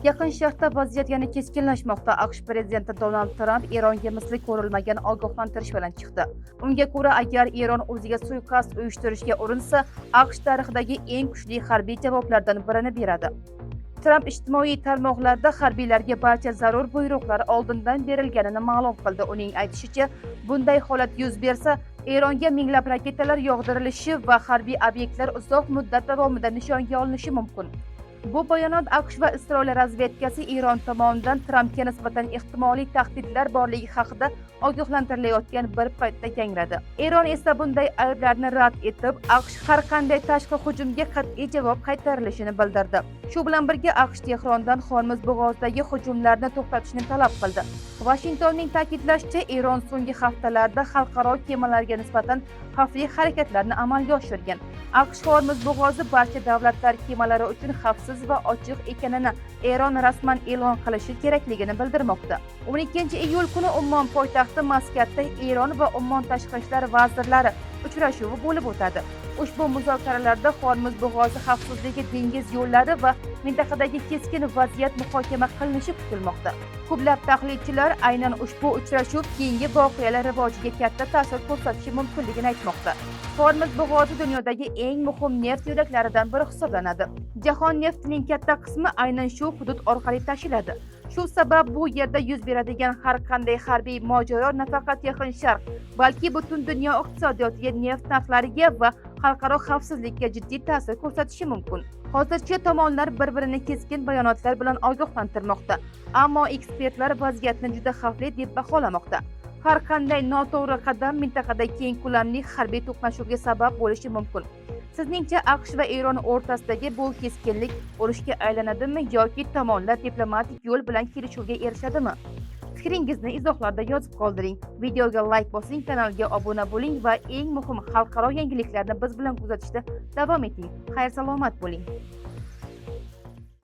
Yaqin Sharqda vaziyat yana keskinlashmoqda. AQSh prezidenti Donald Tramp Eronga misli ko'rilmagan ogohlantirish bilan chiqdi. Unga ko'ra, agar Eron o'ziga suiqasd uyushtirishga urinsa, AQSh tarixidagi eng kuchli harbiy javoblardan birini beradi. Tramp ijtimoiy tarmoqlarda harbiylarga barcha zarur buyruqlar oldindan berilganini ma'lum qildi. Uning aytishicha, bunday holat yuz bersa, Eronga minglab raketalar yog'dirilishi va harbiy obyektlar uzoq muddat davomida nishonga olinishi mumkin. Bu bayonot AQSh va Isroil razvedkasi Eron tomonidan Trampga nisbatan ehtimoliy tahdidlar borligi haqida ogohlantirilayotgan bir paytda yangradi. Eron esa bunday ayblarni rad etib, AQSh har qanday tashqi hujumga qat'iy javob qaytarilishini bildirdi. Shu bilan birga AQSh Tehrondan Hormuz bo'g'ozidagi hujumlarni to'xtatishni talab qildi. Washingtonning ta'kidlashicha, Eron so'nggi haftalarda xalqaro kemalarga nisbatan xavfli harakatlarni amalga oshirgan. AQSh Hormuz bo'g'ozi barcha davlatlar kemalari uchun xavfsiz va ochiq ekanini Eron rasman e'lon qilishi kerakligini bildirmoqda. 12-iyul kuni Ummon poytaxti Maskatda Eron va Ummon tashqi ishlar vazirlari uchrashuvi bo'lib o'tadi. Ushbu muzokaralarda Hormuz bo'g'ozi xavfsizligi, dengiz yo'llari va mintaqadagi keskin vaziyat muhokama qilinishi kutilmoqda. Ko'plab tahlilchilar aynan ushbu uchrashuv keyingi voqealar rivojiga katta ta'sir ko'rsatishi mumkinligini aytmoqda. Hormuz bo'g'ozi dunyodagi eng muhim neft yo'laklaridan biri hisoblanadi. Jahon neftining katta qismi aynan shu hudud orqali tashiladi. Shu sabab bu yerda yuz beradigan har qanday harbiy mojaro nafaqat Yaqin Sharq, balki butun dunyo iqtisodiyotiga, neft narxlariga va xalqaro xavfsizlikka jiddiy ta'sir ko'rsatishi mumkin. Hozircha tomonlar bir-birini keskin bayonotlar bilan ogohlantirmoqda, ammo ekspertlar vaziyatni juda xavfli deb baholamoqda. Har qanday noto'g'ri qadam mintaqada keng ko'lamli harbiy to'qnashuvga sabab bo'lishi mumkin. Sizningcha AQSh va Eron o'rtasidagi bu keskinlik urushga aylanadimi yoki tomonlar diplomatik yo'l bilan kelishuvga erishadimi? Fikringizni izohlarda yozib qoldiring. Videoga like bosing, kanalga obuna bo'ling va eng muhim xalqaro yangiliklarni biz bilan kuzatishda davom eting. Xayr-salomat bo'ling.